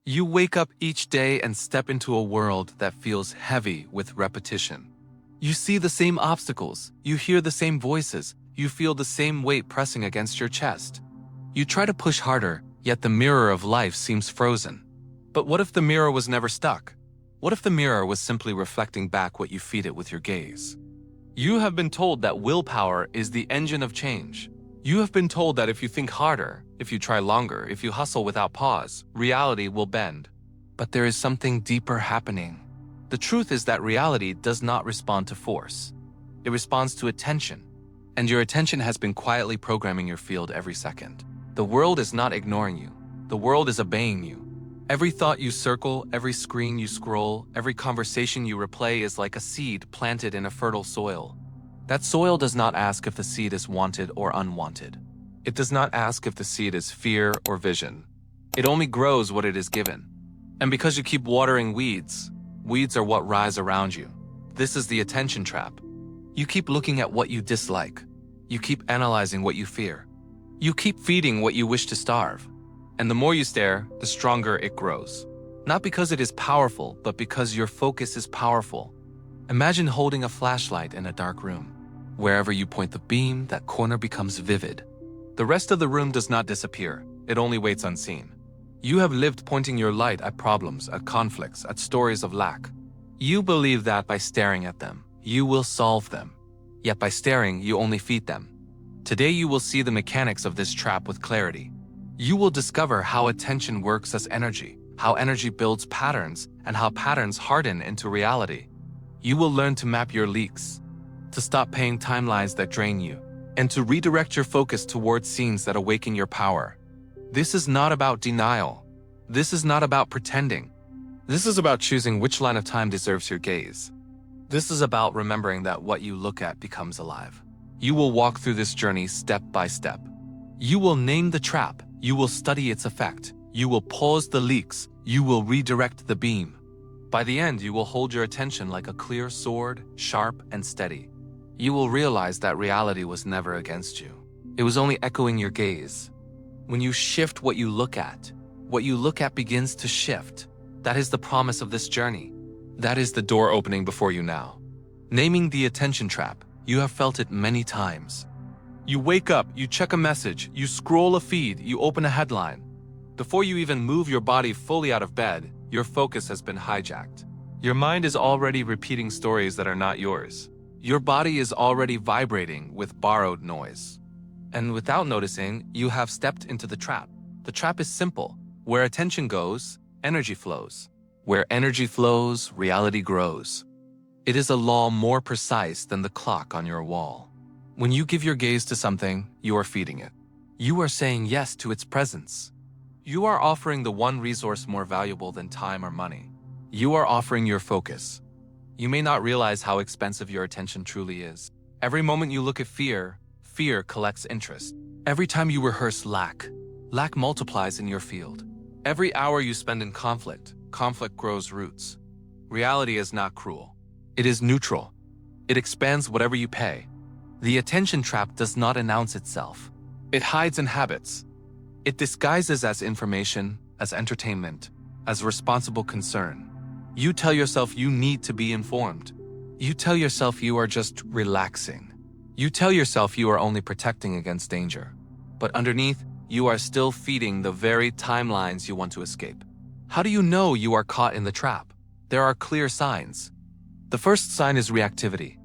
You wake up each day and step into a world that feels heavy with repetition. You see the same obstacles, you hear the same voices, you feel the same weight pressing against your chest. You try to push harder, yet the mirror of life seems frozen. But what if the mirror was never stuck? What if the mirror was simply reflecting back what you feed it with your gaze? You have been told that willpower is the engine of change. You have been told that if you think harder, if you try longer, if you hustle without pause, reality will bend. But there is something deeper happening. The truth is that reality does not respond to force. It responds to attention. And your attention has been quietly programming your field every second. The world is not ignoring you. The world is obeying you. Every thought you circle, every screen you scroll, every conversation you replay is like a seed planted in a fertile soil. That soil does not ask if the seed is wanted or unwanted. It does not ask if the seed is fear or vision. It only grows what it is given. And because you keep watering weeds, weeds are what rise around you. This is the attention trap. You keep looking at what you dislike. You keep analyzing what you fear. You keep feeding what you wish to starve. And the more you stare, the stronger it grows. Not because it is powerful, but because your focus is powerful. Imagine holding a flashlight in a dark room. Wherever you point the beam, that corner becomes vivid. The rest of the room does not disappear. It only waits unseen. You have lived pointing your light at problems, at conflicts, at stories of lack. You believe that by staring at them, you will solve them. Yet by staring, you only feed them. Today you will see the mechanics of this trap with clarity. You will discover how attention works as energy, how energy builds patterns, and how patterns harden into reality. You will learn to map your leaks, to stop paying timelines that drain you, and to redirect your focus towards scenes that awaken your power. This is not about denial. This is not about pretending. This is about choosing which line of time deserves your gaze. This is about remembering that what you look at becomes alive. You will walk through this journey step by step. You will name the trap. You will study its effect. You will pause the leaks. You will redirect the beam. By the end, you will hold your attention like a clear sword, sharp and steady. You will realize that reality was never against you. It was only echoing your gaze. When you shift what you look at begins to shift. That is the promise of this journey. That is the door opening before you now. Naming the attention trap, you have felt it many times. You wake up, you check a message, you scroll a feed, you open a headline. Before you even move your body fully out of bed, your focus has been hijacked. Your mind is already repeating stories that are not yours. Your body is already vibrating with borrowed noise. And without noticing, you have stepped into the trap. The trap is simple. Where attention goes, energy flows. Where energy flows, reality grows. It is a law more precise than the clock on your wall. When you give your gaze to something, you are feeding it. You are saying yes to its presence. You are offering the one resource more valuable than time or money. You are offering your focus. You may not realize how expensive your attention truly is. Every moment you look at fear, fear collects interest. Every time you rehearse lack, lack multiplies in your field. Every hour you spend in conflict, conflict grows roots. Reality is not cruel. It is neutral. It expands whatever you pay. The attention trap does not announce itself. It hides in habits. It disguises as information, as entertainment, as responsible concern. You tell yourself you need to be informed. You tell yourself you are just relaxing. You tell yourself you are only protecting against danger. But underneath, you are still feeding the very timelines you want to escape. How do you know you are caught in the trap? There are clear signs. The first sign is reactivity.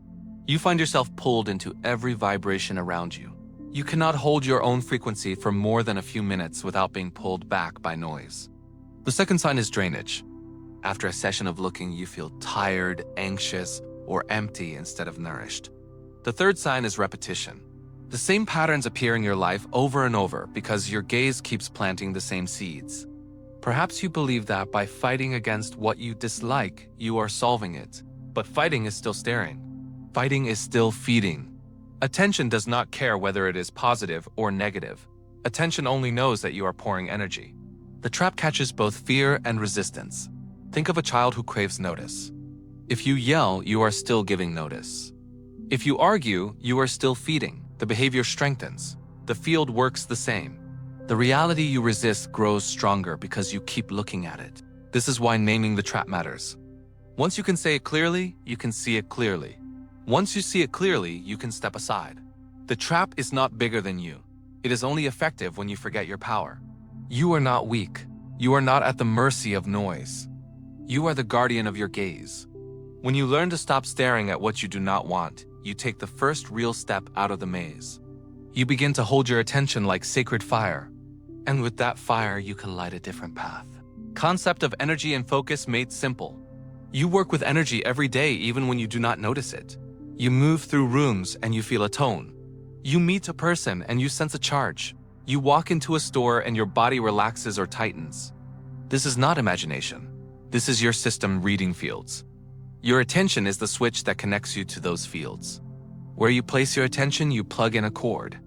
You find yourself pulled into every vibration around you. You cannot hold your own frequency for more than a few minutes without being pulled back by noise. The second sign is drainage. After a session of looking, you feel tired, anxious, or empty instead of nourished. The third sign is repetition. The same patterns appear in your life over and over because your gaze keeps planting the same seeds. Perhaps you believe that by fighting against what you dislike, you are solving it. But fighting is still staring. Fighting is still feeding. Attention does not care whether it is positive or negative. Attention only knows that you are pouring energy. The trap catches both fear and resistance. Think of a child who craves notice. If you yell, you are still giving notice. If you argue, you are still feeding. The behavior strengthens. The field works the same. The reality you resist grows stronger because you keep looking at it. This is why naming the trap matters. Once you can say it clearly, you can see it clearly. Once you see it clearly, you can step aside. The trap is not bigger than you. It is only effective when you forget your power. You are not weak. You are not at the mercy of noise. You are the guardian of your gaze. When you learn to stop staring at what you do not want, you take the first real step out of the maze. You begin to hold your attention like sacred fire. And with that fire, you can light a different path. Concept of energy and focus made simple. You work with energy every day even when you do not notice it. You move through rooms and you feel a tone. You meet a person and you sense a charge. You walk into a store and your body relaxes or tightens. This is not imagination. This is your system reading fields. Your attention is the switch that connects you to those fields. Where you place your attention, you plug in a cord.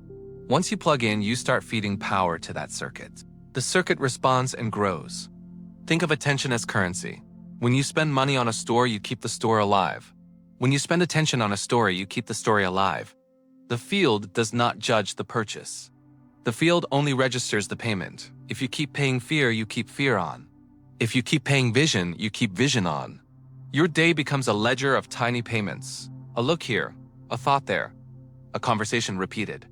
Once you plug in, you start feeding power to that circuit. The circuit responds and grows. Think of attention as currency. When you spend money on a store, you keep the store alive. When you spend attention on a story, you keep the story alive. The field does not judge the purchase. The field only registers the payment. If you keep paying fear, you keep fear on. If you keep paying vision, you keep vision on. Your day becomes a ledger of tiny payments. A look here, a thought there, a conversation repeated,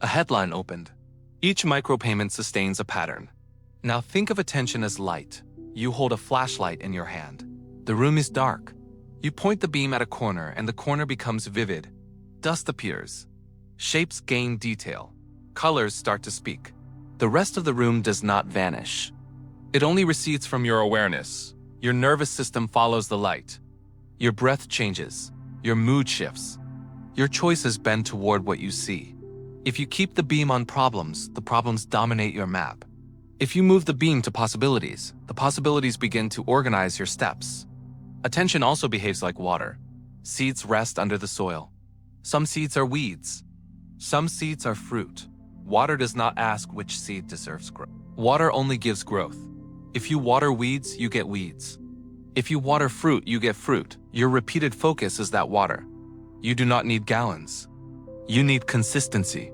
a headline opened. Each micropayment sustains a pattern. Now think of attention as light. You hold a flashlight in your hand. The room is dark. You point the beam at a corner and the corner becomes vivid. Dust appears. Shapes gain detail. Colors start to speak. The rest of the room does not vanish. It only recedes from your awareness. Your nervous system follows the light. Your breath changes. Your mood shifts. Your choices bend toward what you see. If you keep the beam on problems, the problems dominate your map. If you move the beam to possibilities, the possibilities begin to organize your steps. Attention also behaves like water. Seeds rest under the soil. Some seeds are weeds. Some seeds are fruit. Water does not ask which seed deserves growth. Water only gives growth. If you water weeds, you get weeds. If you water fruit, you get fruit. Your repeated focus is that water. You do not need gallons. You need consistency.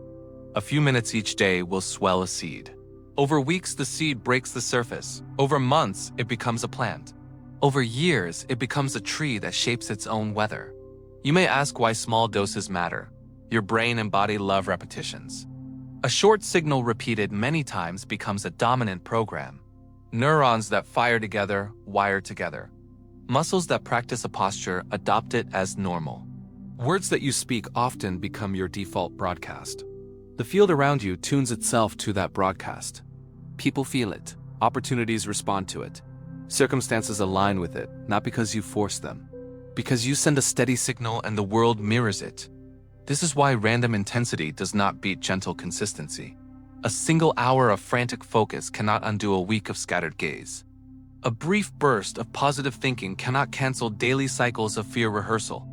A few minutes each day will swell a seed. Over weeks, the seed breaks the surface. Over months, it becomes a plant. Over years, it becomes a tree that shapes its own weather. You may ask why small doses matter. Your brain and body love repetitions. A short signal repeated many times becomes a dominant program. Neurons that fire together, wire together. Muscles that practice a posture adopt it as normal. Words that you speak often become your default broadcast. The field around you tunes itself to that broadcast. People feel it. Opportunities respond to it. Circumstances align with it, not because you force them. Because you send a steady signal and the world mirrors it. This is why random intensity does not beat gentle consistency. A single hour of frantic focus cannot undo a week of scattered gaze. A brief burst of positive thinking cannot cancel daily cycles of fear rehearsal.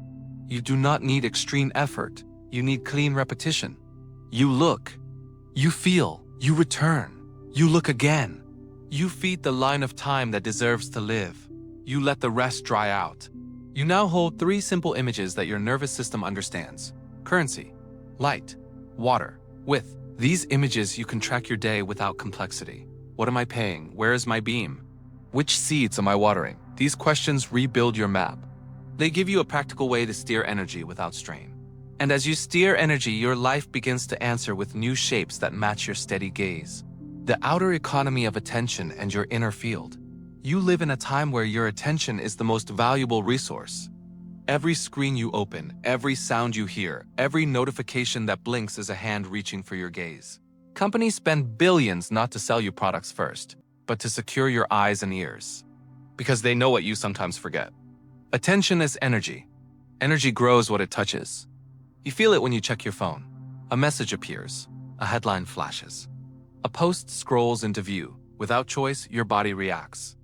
You do not need extreme effort. You need clean repetition. You look. You feel. You return. You look again. You feed the line of time that deserves to live. You let the rest dry out. You now hold 3 simple images that your nervous system understands. Currency, light, water, width. These images you can track your day without complexity. What am I paying? Where is my beam? Which seeds am I watering? These questions rebuild your map. They give you a practical way to steer energy without strain. And as you steer energy, your life begins to answer with new shapes that match your steady gaze. The outer economy of attention and your inner field. You live in a time where your attention is the most valuable resource. Every screen you open, every sound you hear, every notification that blinks is a hand reaching for your gaze. Companies spend billions not to sell you products first, but to secure your eyes and ears. Because they know what you sometimes forget. Attention is energy. Energy grows what it touches. You feel it when you check your phone. A message appears. A headline flashes. A post scrolls into view. Without choice, your body reacts.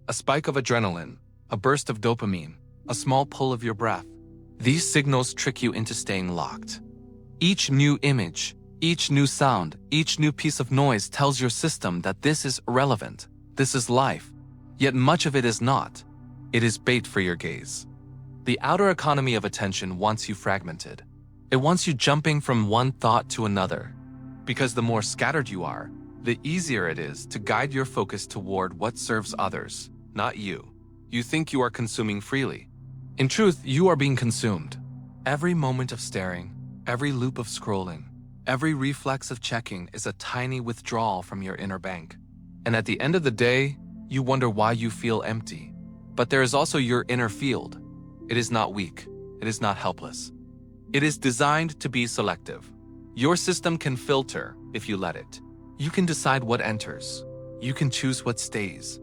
A spike of adrenaline, a burst of dopamine, a small pull of your breath. These signals trick you into staying locked. Each new image, each new sound, each new piece of noise tells your system that this is relevant, this is life. Yet much of it is not. It is bait for your gaze. The outer economy of attention wants you fragmented. It wants you jumping from one thought to another. Because the more scattered you are, the easier it is to guide your focus toward what serves others, not you. You think you are consuming freely. In truth, you are being consumed. Every moment of staring, every loop of scrolling, every reflex of checking is a tiny withdrawal from your inner bank. And at the end of the day, you wonder why you feel empty. But there is also your inner field. It is not weak. It is not helpless. It is designed to be selective. Your system can filter if you let it. You can decide what enters. You can choose what stays.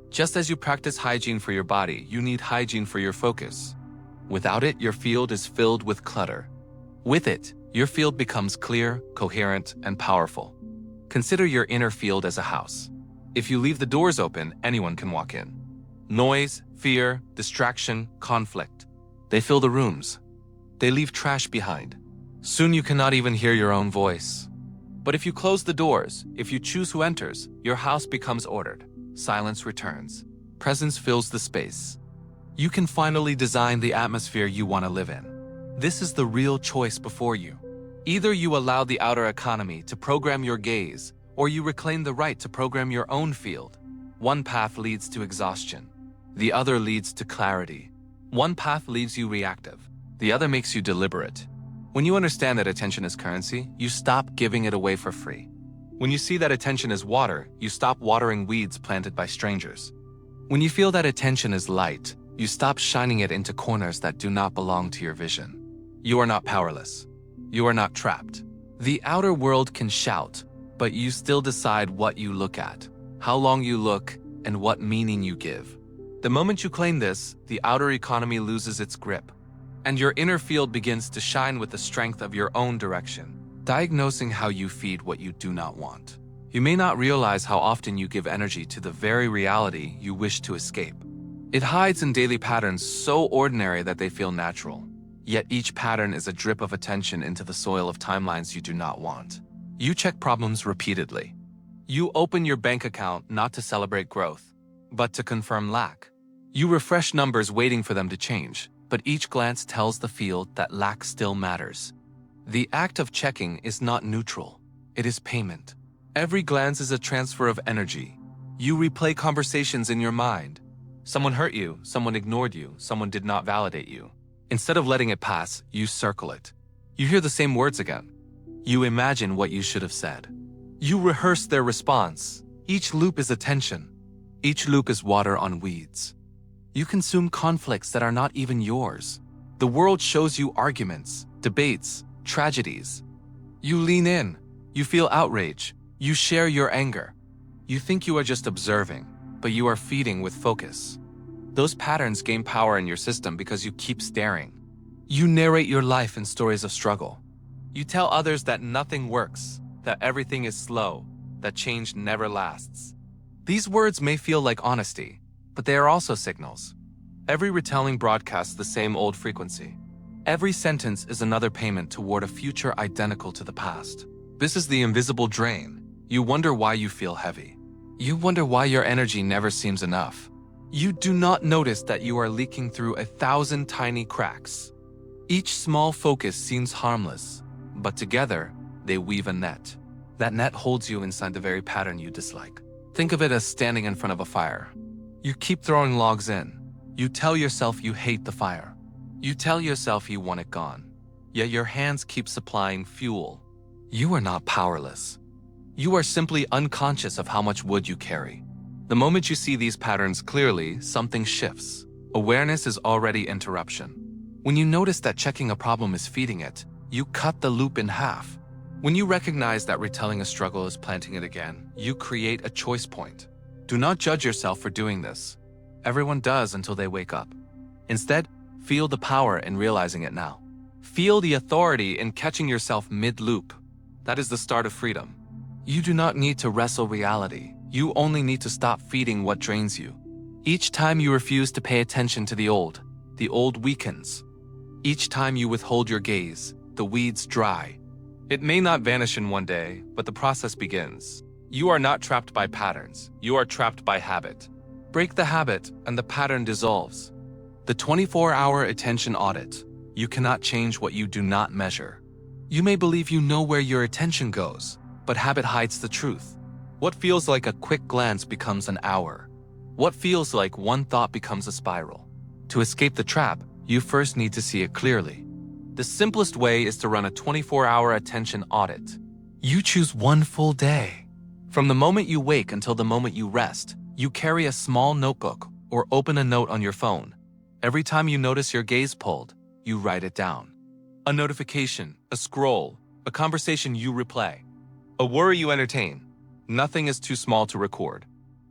Just as you practice hygiene for your body, you need hygiene for your focus. Without it, your field is filled with clutter. With it, your field becomes clear, coherent, and powerful. Consider your inner field as a house. If you leave the doors open, anyone can walk in. Noise, fear, distraction, conflict. They fill the rooms. They leave trash behind. Soon you cannot even hear your own voice. But if you close the doors, if you choose who enters, your house becomes ordered. Silence returns. Presence fills the space. You can finally design the atmosphere you want to live in. This is the real choice before you. Either you allow the outer economy to program your gaze, or you reclaim the right to program your own field. One path leads to exhaustion. The other leads to clarity. One path leaves you reactive. The other makes you deliberate. When you understand that attention is currency, you stop giving it away for free. When you see that attention is water, you stop watering weeds planted by strangers. When you feel that attention is light, you stop shining it into corners that do not belong to your vision. You are not powerless. You are not trapped. The outer world can shout, but you still decide what you look at, how long you look, and what meaning you give. The moment you claim this, the outer economy loses its grip, and your inner field begins to shine with the strength of your own direction, diagnosing how you feed what you do not want. You may not realize how often you give energy to the very reality you wish to escape. It hides in daily patterns so ordinary that they feel natural. Yet each pattern is a drip of attention into the soil of timelines you do not want. You check problems repeatedly. You open your bank account not to celebrate growth, but to confirm lack. You refresh numbers waiting for them to change, but each glance tells the field that lack still matters. The act of checking is not neutral. It is payment. Every glance is a transfer of energy. You replay conversations in your mind. Someone hurt you, someone ignored you, someone did not validate you. Instead of letting it pass, you circle it. You hear the same words again. You imagine what you should have said. You rehearse their response. Each loop is attention. Each loop is water on weeds. You consume conflicts that are not even yours. The world shows you arguments, debates, tragedies. You lean in. You feel outrage. You share your anger. You think you are just observing, but you are feeding with focus. Those patterns gain power in your system because you keep staring. You narrate your life in stories of struggle. You tell others that nothing works, that everything is slow, that change never lasts. These words may feel like honesty, but they are also signals. Every retelling broadcasts the same old frequency. Every sentence is another payment toward a future identical to the past. This is the invisible drain. You wonder why you feel heavy. You wonder why your energy never seems enough. You do not notice that you are leaking through 1,000 tiny cracks. Each small focus seems harmless, but together, they weave a net. That net holds you inside the very pattern you dislike. Think of it as standing in front of a fire. You keep throwing logs in. You tell yourself you hate the fire. You tell yourself you want it gone. Yet your hands keep supplying fuel. You are not powerless. You are simply unconscious of how much wood you carry. The moment you see these patterns clearly, something shifts. Awareness is already interruption. When you notice that checking a problem is feeding it, you cut the loop in half. When you recognize that retelling a struggle is planting it again, you create a choice point. Do not judge yourself for doing this. Everyone does until they wake up. Instead, feel the power in realizing it now. Feel the authority in catching yourself mid-loop. That is the start of freedom. You do not need to wrestle reality. You only need to stop feeding what drains you. Each time you refuse to pay attention to the old weakens. Each time you withhold your gaze, the weeds dry. It may not vanish in one day, but the process begins. You are not trapped by patterns. You are trapped by habit. Break the habit and the pattern dissolves. The 24-hour attention audit. You cannot change what you do not measure. You may believe you know where your attention goes, but habit hides the truth. What feels like a quick glance becomes an hour. What feels like one thought becomes a spiral. To escape the trap, you first need to see it clearly. The simplest way is to run a 24-hour attention audit. You choose one full day. From the moment you wake until the moment you rest, you carry a small notebook or open a note on your phone. Every time you notice your gaze pulled, you write it down. A notification, a scroll, a conversation you replay, a worry you entertain. Nothing is too small to record.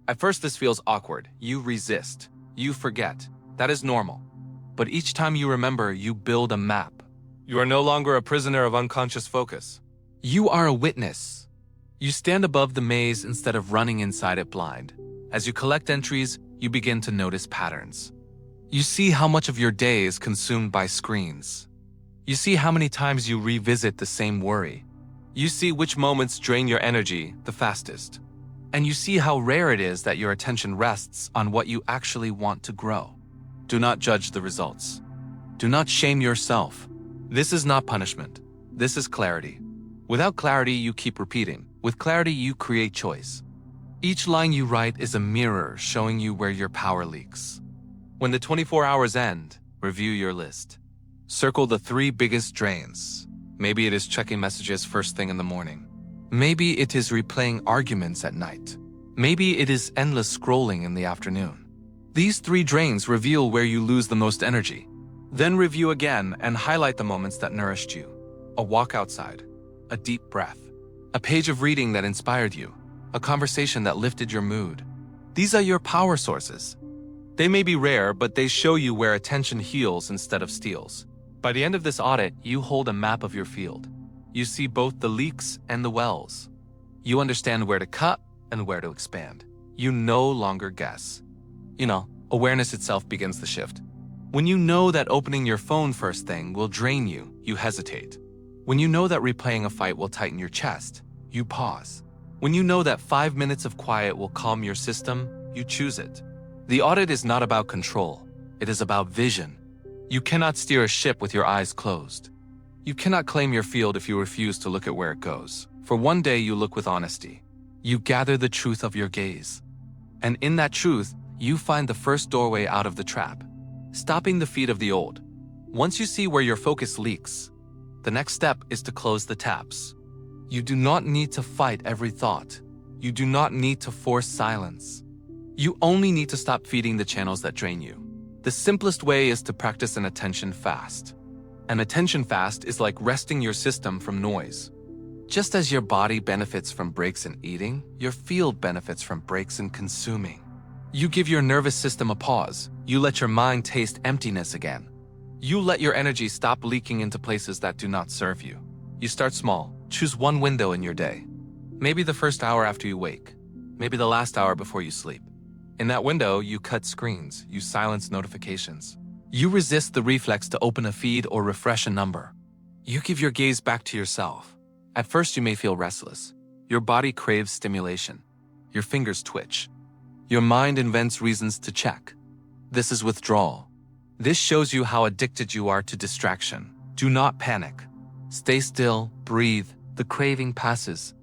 At first this feels awkward. You resist. You forget. That is normal. But each time you remember, you build a map. You are no longer a prisoner of unconscious focus. You are a witness. You stand above the maze instead of running inside it blind. As you collect entries, you begin to notice patterns. You see how much of your day is consumed by screens. You see how many times you revisit the same worry. You see which moments drain your energy the fastest. And you see how rare it is that your attention rests on what you actually want to grow. Do not judge the results. Do not shame yourself. This is not punishment. This is clarity. Without clarity, you keep repeating. With clarity, you create choice. Each line you write is a mirror showing you where your power leaks. When the 24 hours end, review your list. Circle the 3 biggest drains. Maybe it is checking messages first thing in the morning. Maybe it is replaying arguments at night. Maybe it is endless scrolling in the afternoon. These 3 drains reveal where you lose the most energy. Then review again and highlight the moments that nourished you. A walk outside, a deep breath, a page of reading that inspired you, a conversation that lifted your mood. These are your power sources. They may be rare, but they show you where attention heals instead of steals. By the end of this audit, you hold a map of your field. You see both the leaks and the wells. You understand where to cut and where to expand. You no longer guess. Awareness itself begins the shift. When you know that opening your phone first thing will drain you, you hesitate. When you know that replaying a fight will tighten your chest, you pause. When you know that 5 minutes of quiet will calm your system, you choose it. The audit is not about control. It is about vision. You cannot steer a ship with your eyes closed. You cannot claim your field if you refuse to look at where it goes. For one day you look with honesty. You gather the truth of your gaze. And in that truth, you find the first doorway out of the trap, stopping the feet of the old. Once you see where your focus leaks, the next step is to close the taps. You do not need to fight every thought. You do not need to force silence. You only need to stop feeding the channels that drain you. The simplest way is to practice an attention fast. An attention fast is like resting your system from noise. Just as your body benefits from breaks in eating, your field benefits from breaks in consuming. You give your nervous system a pause. You let your mind taste emptiness again. You let your energy stop leaking into places that do not serve you. You start small. Choose one window in your day. Maybe the first hour after you wake. Maybe the last hour before you sleep. In that window, you cut screens. You silence notifications. You resist the reflex to open a feed or refresh a number. You give your gaze back to yourself. At first, you may feel restless. Your body craves stimulation. Your fingers twitch. Your mind invents reasons to check. This is withdrawal. This shows you how addicted you are to distraction. Do not panic. Stay still, breathe. The craving passes.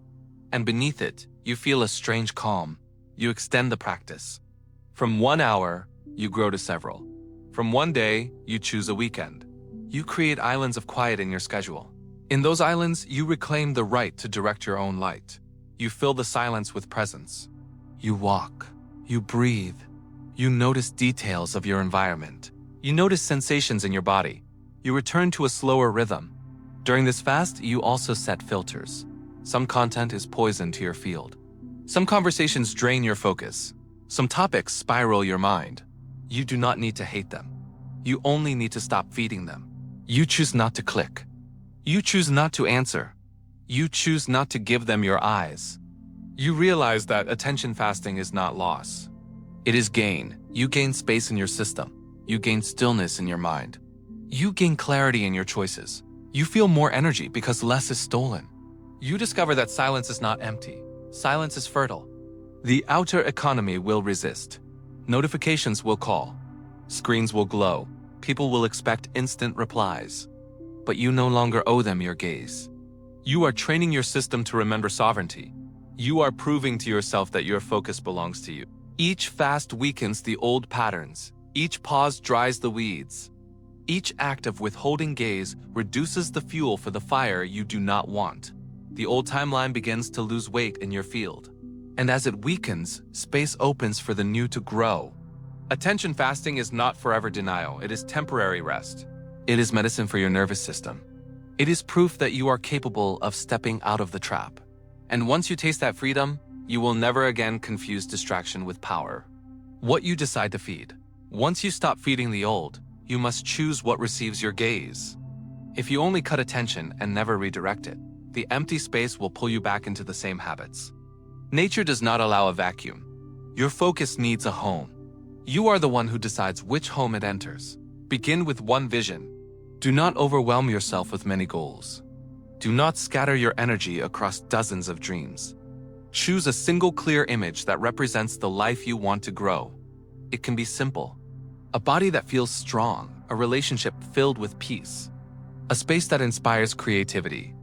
And beneath it, you feel a strange calm. You extend the practice. From 1 hour, you grow to several. From one day, you choose a weekend. You create islands of quiet in your schedule. In those islands, you reclaim the right to direct your own light. You fill the silence with presence. You walk. You breathe. You notice details of your environment. You notice sensations in your body. You return to a slower rhythm. During this fast, you also set filters. Some content is poison to your field. Some conversations drain your focus. Some topics spiral your mind. You do not need to hate them. You only need to stop feeding them. You choose not to click. You choose not to answer. You choose not to give them your eyes. You realize that attention fasting is not loss. It is gain. You gain space in your system. You gain stillness in your mind. You gain clarity in your choices. You feel more energy because less is stolen. You discover that silence is not empty. Silence is fertile. The outer economy will resist. Notifications will call. Screens will glow. People will expect instant replies. But you no longer owe them your gaze. You are training your system to remember sovereignty. You are proving to yourself that your focus belongs to you. Each fast weakens the old patterns. Each pause dries the weeds. Each act of withholding gaze reduces the fuel for the fire you do not want. The old timeline begins to lose weight in your field. And as it weakens, space opens for the new to grow. Attention fasting is not forever denial. It is temporary rest. It is medicine for your nervous system. It is proof that you are capable of stepping out of the trap. And once you taste that freedom, you will never again confuse distraction with power. What you decide to feed. Once you stop feeding the old, you must choose what receives your gaze. If you only cut attention and never redirect it, the empty space will pull you back into the same habits. Nature does not allow a vacuum. Your focus needs a home. You are the one who decides which home it enters. Begin with one vision. Do not overwhelm yourself with many goals. Do not scatter your energy across dozens of dreams. Choose a single clear image that represents the life you want to grow. It can be simple. A body that feels strong, a relationship filled with peace, a space that inspires creativity,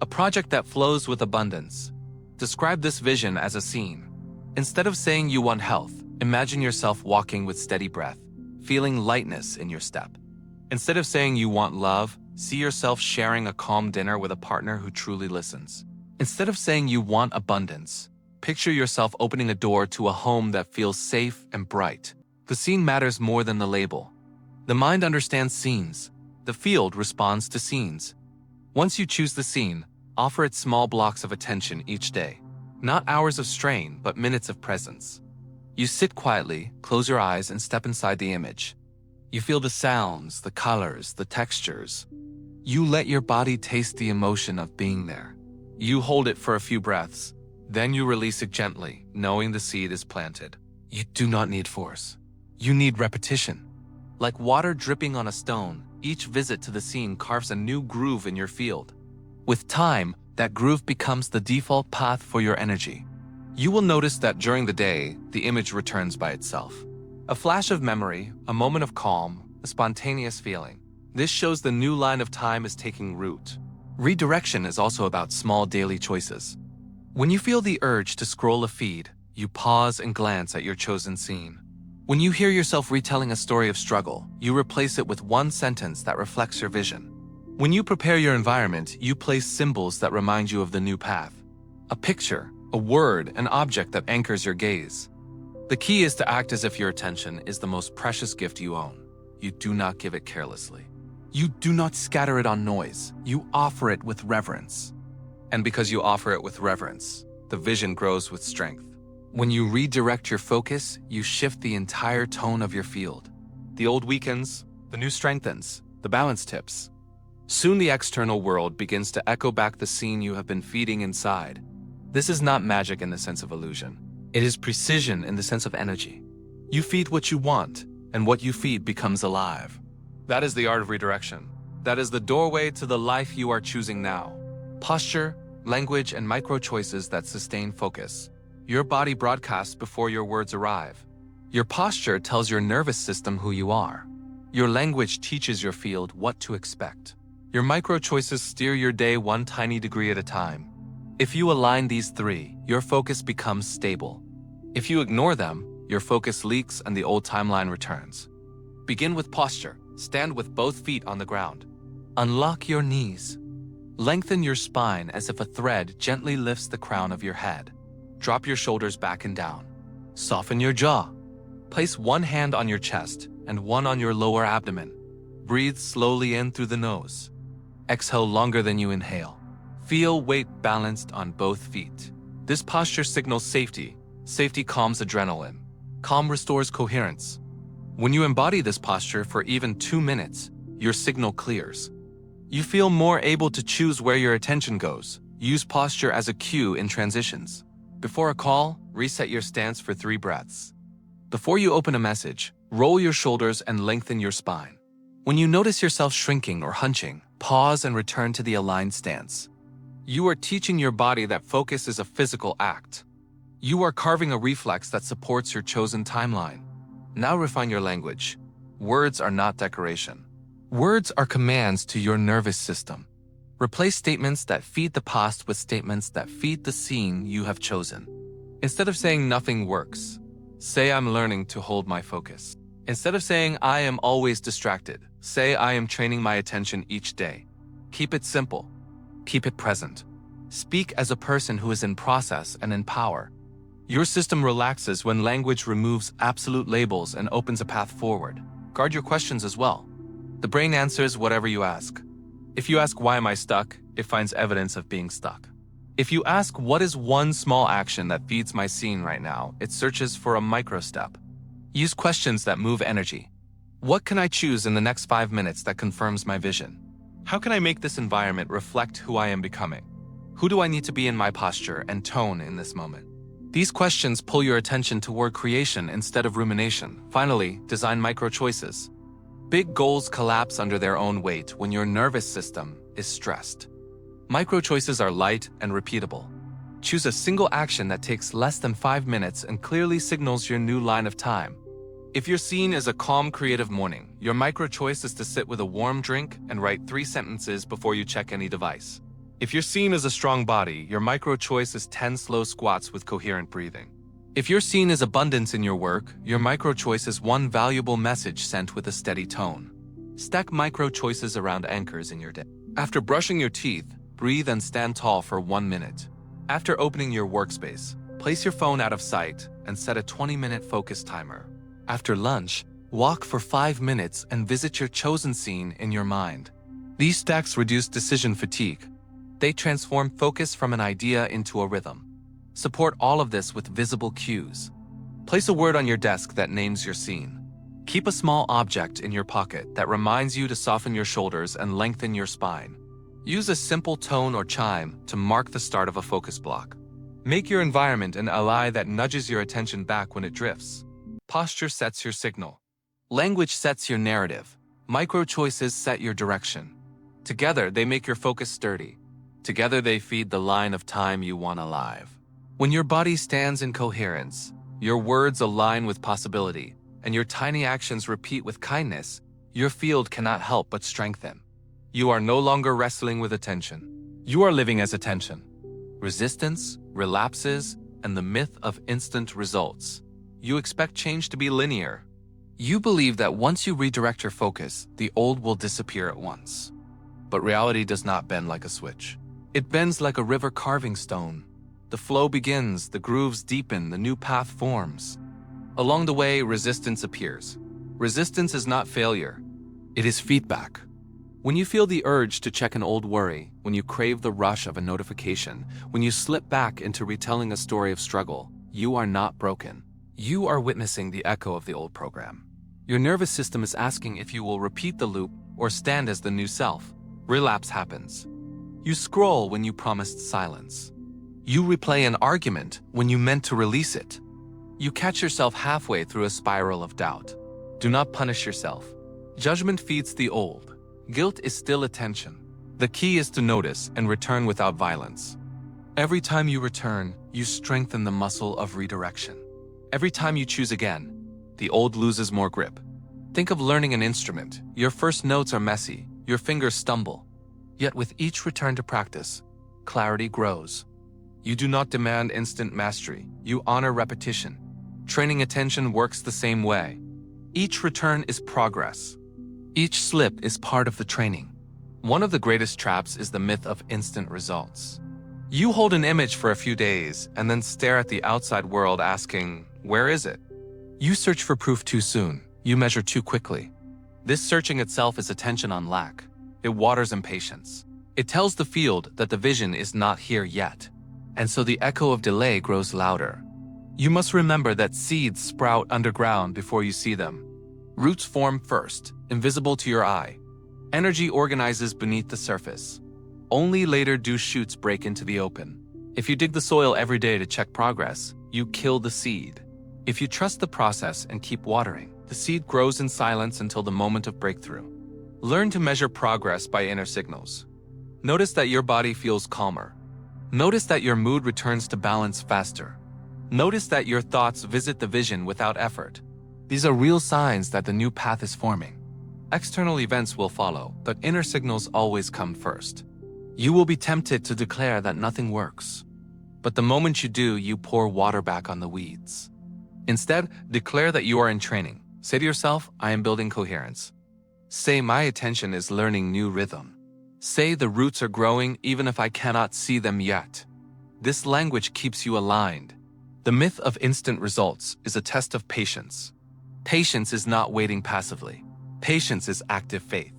a project that flows with abundance. Describe this vision as a scene. Instead of saying you want health, imagine yourself walking with steady breath, feeling lightness in your step. Instead of saying you want love, see yourself sharing a calm dinner with a partner who truly listens. Instead of saying you want abundance, picture yourself opening a door to a home that feels safe and bright. The scene matters more than the label. The mind understands scenes. The field responds to scenes. Once you choose the scene, offer it small blocks of attention each day. Not hours of strain, but minutes of presence. You sit quietly, close your eyes, and step inside the image. You feel the sounds, the colors, the textures. You let your body taste the emotion of being there. You hold it for a few breaths. Then you release it gently, knowing the seed is planted. You do not need force. You need repetition. Like water dripping on a stone, each visit to the scene carves a new groove in your field. With time, that groove becomes the default path for your energy. You will notice that during the day, the image returns by itself. A flash of memory, a moment of calm, a spontaneous feeling. This shows the new line of time is taking root. Redirection is also about small daily choices. When you feel the urge to scroll a feed, you pause and glance at your chosen scene. When you hear yourself retelling a story of struggle, you replace it with one sentence that reflects your vision. When you prepare your environment, you place symbols that remind you of the new path. A picture, a word, an object that anchors your gaze. The key is to act as if your attention is the most precious gift you own. You do not give it carelessly. You do not scatter it on noise. You offer it with reverence. And because you offer it with reverence, the vision grows with strength. When you redirect your focus, you shift the entire tone of your field. The old weakens, the new strengthens, the balance tips. Soon the external world begins to echo back the scene you have been feeding inside. This is not magic in the sense of illusion. It is precision in the sense of energy. You feed what you want, and what you feed becomes alive. That is the art of redirection. That is the doorway to the life you are choosing now. Posture, language, and micro choices that sustain focus. Your body broadcasts before your words arrive. Your posture tells your nervous system who you are. Your language teaches your field what to expect. Your micro choices steer your day one tiny degree at a time. If you align these three, your focus becomes stable. If you ignore them, your focus leaks and the old timeline returns. Begin with posture. Stand with both feet on the ground. Unlock your knees. Lengthen your spine as if a thread gently lifts the crown of your head. Drop your shoulders back and down. Soften your jaw. Place one hand on your chest and one on your lower abdomen. Breathe slowly in through the nose. Exhale longer than you inhale. Feel weight balanced on both feet. This posture signals safety. Safety calms adrenaline. Calm restores coherence. When you embody this posture for even 2 minutes, your signal clears. You feel more able to choose where your attention goes. Use posture as a cue in transitions. Before a call, reset your stance for 3 breaths. Before you open a message, roll your shoulders and lengthen your spine. When you notice yourself shrinking or hunching, pause and return to the aligned stance. You are teaching your body that focus is a physical act. You are carving a reflex that supports your chosen timeline. Now refine your language. Words are not decoration. Words are commands to your nervous system. Replace statements that feed the past with statements that feed the scene you have chosen. Instead of saying nothing works, say I'm learning to hold my focus. Instead of saying I am always distracted, say I am training my attention each day. Keep it simple. Keep it present. Speak as a person who is in process and in power. Your system relaxes when language removes absolute labels and opens a path forward. Guard your questions as well. The brain answers whatever you ask. If you ask, why am I stuck? It finds evidence of being stuck. If you ask, what is one small action that feeds my scene right now? It searches for a micro step. Use questions that move energy. What can I choose in the next 5 minutes that confirms my vision? How can I make this environment reflect who I am becoming? Who do I need to be in my posture and tone in this moment? These questions pull your attention toward creation instead of rumination. Finally, design micro choices. Big goals collapse under their own weight when your nervous system is stressed. Micro choices are light and repeatable. Choose a single action that takes less than 5 minutes and clearly signals your new line of time. If your scene is a calm, creative morning, your micro choice is to sit with a warm drink and write 3 sentences before you check any device. If your scene is a strong body, your micro choice is 10 slow squats with coherent breathing. If your scene is abundance in your work, your micro choice is one valuable message sent with a steady tone. Stack micro choices around anchors in your day. After brushing your teeth, breathe and stand tall for 1 minute. After opening your workspace, place your phone out of sight and set a 20-minute focus timer. After lunch, walk for 5 minutes and visit your chosen scene in your mind. These stacks reduce decision fatigue. They transform focus from an idea into a rhythm. Support all of this with visible cues. Place a word on your desk that names your scene. Keep a small object in your pocket that reminds you to soften your shoulders and lengthen your spine. Use a simple tone or chime to mark the start of a focus block. Make your environment an ally that nudges your attention back when it drifts. Posture sets your signal. Language sets your narrative. Micro choices set your direction. Together, they make your focus sturdy. Together, they feed the line of time you want alive. When your body stands in coherence, your words align with possibility, and your tiny actions repeat with kindness, your field cannot help but strengthen. You are no longer wrestling with attention. You are living as attention. Resistance, relapses, and the myth of instant results. You expect change to be linear. You believe that once you redirect your focus, the old will disappear at once. But reality does not bend like a switch. It bends like a river carving stone. The flow begins, the grooves deepen, the new path forms. Along the way, resistance appears. Resistance is not failure. It is feedback. When you feel the urge to check an old worry, when you crave the rush of a notification, when you slip back into retelling a story of struggle, you are not broken. You are witnessing the echo of the old program. Your nervous system is asking if you will repeat the loop or stand as the new self. Relapse happens. You scroll when you promised silence. You replay an argument when you meant to release it. You catch yourself halfway through a spiral of doubt. Do not punish yourself. Judgment feeds the old. Guilt is still attention. The key is to notice and return without violence. Every time you return, you strengthen the muscle of redirection. Every time you choose again, the old loses more grip. Think of learning an instrument. Your first notes are messy, your fingers stumble. Yet with each return to practice, clarity grows. You do not demand instant mastery, you honor repetition. Training attention works the same way. Each return is progress. Each slip is part of the training. One of the greatest traps is the myth of instant results. You hold an image for a few days and then stare at the outside world asking, where is it? You search for proof too soon. You measure too quickly. This searching itself is attention on lack. It waters impatience. It tells the field that the vision is not here yet. And so the echo of delay grows louder. You must remember that seeds sprout underground before you see them. Roots form first, invisible to your eye. Energy organizes beneath the surface. Only later do shoots break into the open. If you dig the soil every day to check progress, you kill the seed. If you trust the process and keep watering, the seed grows in silence until the moment of breakthrough. Learn to measure progress by inner signals. Notice that your body feels calmer. Notice that your mood returns to balance faster. Notice that your thoughts visit the vision without effort. These are real signs that the new path is forming. External events will follow, but inner signals always come first. You will be tempted to declare that nothing works. But the moment you do, you pour water back on the weeds. Instead, declare that you are in training. Say to yourself, I am building coherence. Say, my attention is learning new rhythm. Say, the roots are growing even if I cannot see them yet. This language keeps you aligned. The myth of instant results is a test of patience. Patience is not waiting passively. Patience is active faith.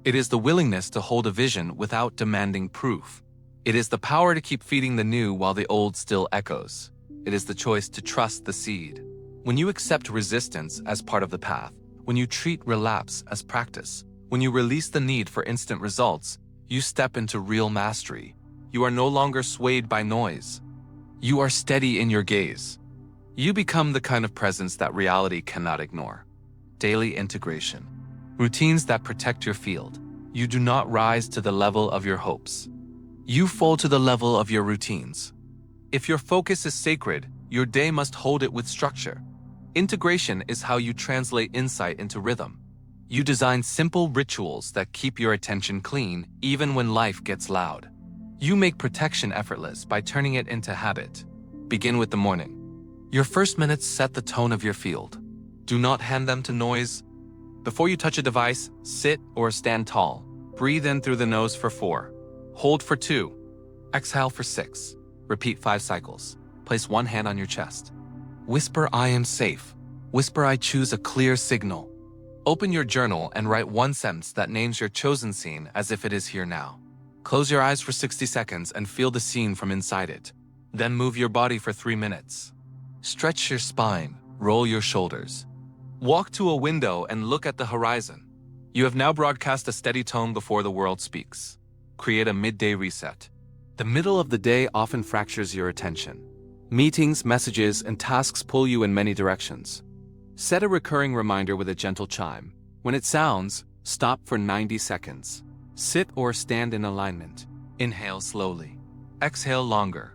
It is the willingness to hold a vision without demanding proof. It is the power to keep feeding the new while the old still echoes. It is the choice to trust the seed. When you accept resistance as part of the path, when you treat relapse as practice, when you release the need for instant results, you step into real mastery. You are no longer swayed by noise. You are steady in your gaze. You become the kind of presence that reality cannot ignore. Daily integration. Routines that protect your field. You do not rise to the level of your hopes. You fall to the level of your routines. If your focus is sacred, your day must hold it with structure. Integration is how you translate insight into rhythm. You design simple rituals that keep your attention clean even when life gets loud. You make protection effortless by turning it into habit. Begin with the morning. Your first minutes set the tone of your field. Do not hand them to noise. Before you touch a device, sit or stand tall. Breathe in through the nose for 4. Hold for 2. Exhale for 6. Repeat 5 cycles. Place one hand on your chest. Whisper, I am safe. Whisper, I choose a clear signal. Open your journal and write one sentence that names your chosen scene as if it is here now. Close your eyes for 60 seconds and feel the scene from inside it. Then move your body for 3 minutes. Stretch your spine, roll your shoulders. Walk to a window and look at the horizon. You have now broadcast a steady tone before the world speaks. Create a midday reset. The middle of the day often fractures your attention. Meetings, messages, and tasks pull you in many directions. Set a recurring reminder with a gentle chime. When it sounds, stop for 90 seconds. Sit or stand in alignment. Inhale slowly. Exhale longer.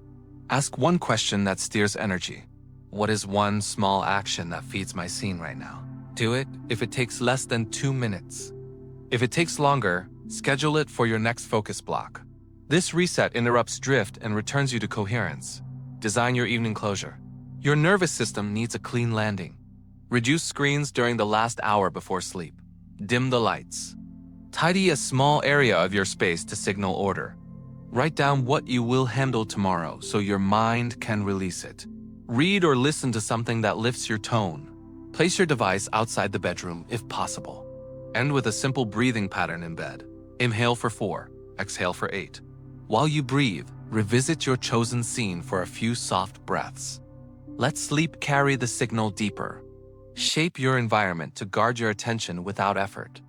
Ask one question that steers energy. What is one small action that feeds my scene right now? Do it if it takes less than 2 minutes. If it takes longer, schedule it for your next focus block. This reset interrupts drift and returns you to coherence. Design your evening closure. Your nervous system needs a clean landing. Reduce screens during the last hour before sleep. Dim the lights. Tidy a small area of your space to signal order. Write down what you will handle tomorrow so your mind can release it. Read or listen to something that lifts your tone. Place your device outside the bedroom if possible. End with a simple breathing pattern in bed. Inhale for 4, exhale for 8. While you breathe, revisit your chosen scene for a few soft breaths. Let sleep carry the signal deeper. Shape your environment to guard your attention without effort.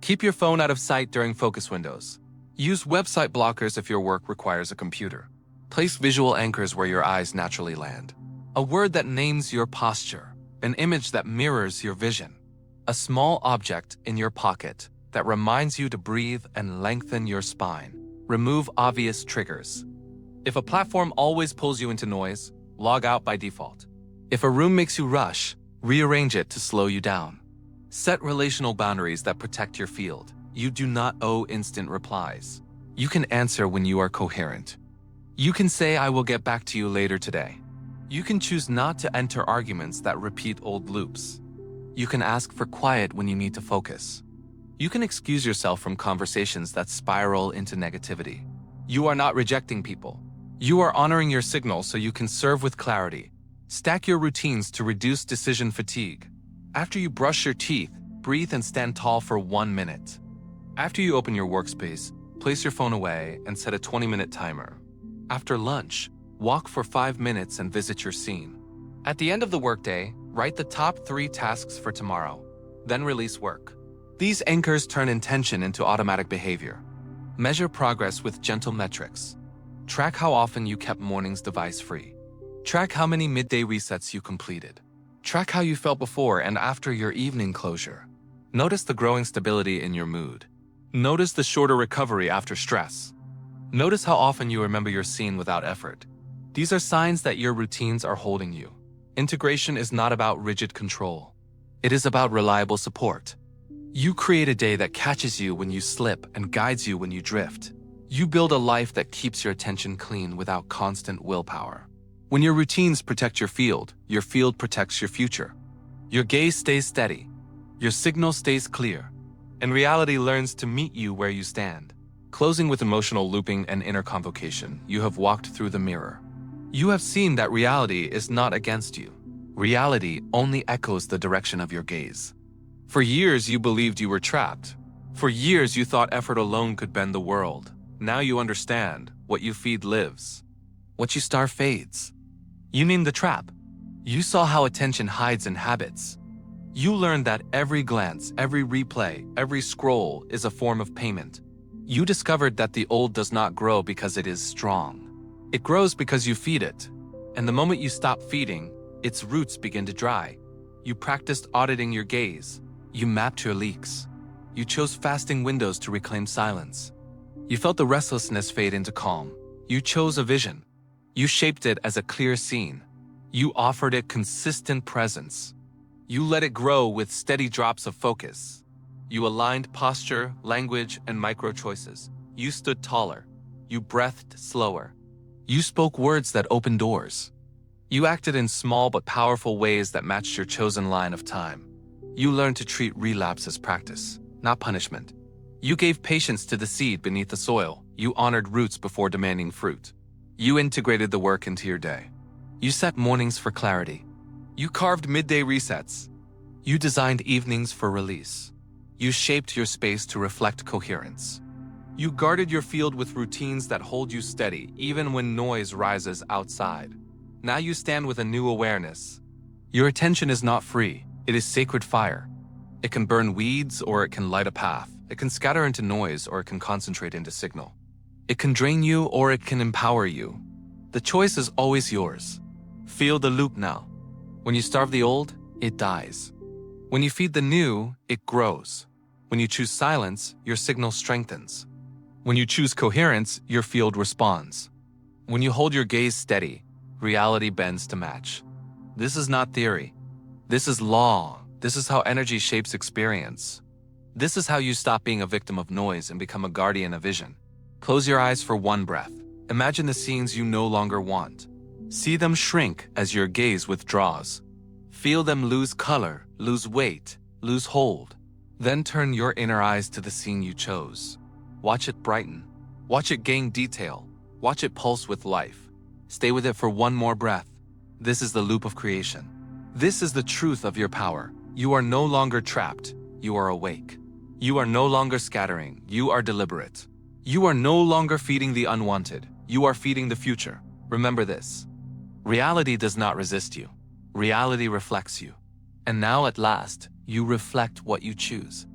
Keep your phone out of sight during focus windows. Use website blockers if your work requires a computer. Place visual anchors where your eyes naturally land. A word that names your posture, an image that mirrors your vision, a small object in your pocket that reminds you to breathe and lengthen your spine. Remove obvious triggers. If a platform always pulls you into noise, log out by default. If a room makes you rush, rearrange it to slow you down. Set relational boundaries that protect your field. You do not owe instant replies. You can answer when you are coherent. You can say, I will get back to you later today. You can choose not to enter arguments that repeat old loops. You can ask for quiet when you need to focus. You can excuse yourself from conversations that spiral into negativity. You are not rejecting people. You are honoring your signal so you can serve with clarity. Stack your routines to reduce decision fatigue. After you brush your teeth, breathe and stand tall for 1 minute. After you open your workspace, place your phone away and set a 20-minute timer. After lunch, walk for 5 minutes and visit your scene. At the end of the workday, write the top 3 tasks for tomorrow, then release work. These anchors turn intention into automatic behavior. Measure progress with gentle metrics. Track how often you kept mornings device-free. Track how many midday resets you completed. Track how you felt before and after your evening closure. Notice the growing stability in your mood. Notice the shorter recovery after stress. Notice how often you remember your scene without effort. These are signs that your routines are holding you. Integration is not about rigid control. It is about reliable support. You create a day that catches you when you slip and guides you when you drift. You build a life that keeps your attention clean without constant willpower. When your routines protect your field protects your future. Your gaze stays steady. Your signal stays clear. And reality learns to meet you where you stand. Closing with emotional looping and inner convocation, you have walked through the mirror. You have seen that reality is not against you. Reality only echoes the direction of your gaze. For years, you believed you were trapped. For years, you thought effort alone could bend the world. Now you understand, what you feed lives. What you starve fades. You named the trap. You saw how attention hides in habits. You learned that every glance, every replay, every scroll is a form of payment. You discovered that the old does not grow because it is strong. It grows because you feed it. And the moment you stop feeding, its roots begin to dry. You practiced auditing your gaze. You mapped your leaks. You chose fasting windows to reclaim silence. You felt the restlessness fade into calm. You chose a vision. You shaped it as a clear scene. You offered it consistent presence. You let it grow with steady drops of focus. You aligned posture, language, and micro choices. You stood taller. You breathed slower. You spoke words that opened doors. You acted in small but powerful ways that matched your chosen line of time. You learned to treat relapse as practice, not punishment. You gave patience to the seed beneath the soil. You honored roots before demanding fruit. You integrated the work into your day. You set mornings for clarity. You carved midday resets. You designed evenings for release. You shaped your space to reflect coherence. You guarded your field with routines that hold you steady, even when noise rises outside. Now you stand with a new awareness. Your attention is not free. It is sacred fire. It can burn weeds or it can light a path. It can scatter into noise or it can concentrate into signal. It can drain you or it can empower you. The choice is always yours. Feel the loop now. When you starve the old, it dies. When you feed the new, it grows. When you choose silence, your signal strengthens. When you choose coherence, your field responds. When you hold your gaze steady, reality bends to match. This is not theory. This is law. This is how energy shapes experience. This is how you stop being a victim of noise and become a guardian of vision. Close your eyes for one breath. Imagine the scenes you no longer want. See them shrink as your gaze withdraws. Feel them lose color, lose weight, lose hold. Then turn your inner eyes to the scene you chose. Watch it brighten. Watch it gain detail. Watch it pulse with life. Stay with it for one more breath. This is the loop of creation. This is the truth of your power. You are no longer trapped. You are awake. You are no longer scattering. You are deliberate. You are no longer feeding the unwanted. You are feeding the future. Remember this. Reality does not resist you. Reality reflects you. And now at last, you reflect what you choose.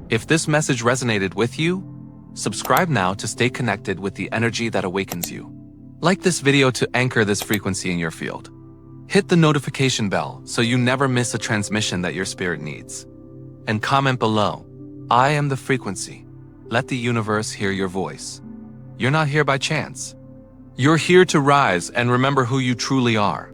If this message resonated with you, subscribe now to stay connected with the energy that awakens you. Like this video to anchor this frequency in your field. Hit the notification bell so you never miss a transmission that your spirit needs. And comment below, I am the frequency. Let the universe hear your voice. You're not here by chance. You're here to rise and remember who you truly are.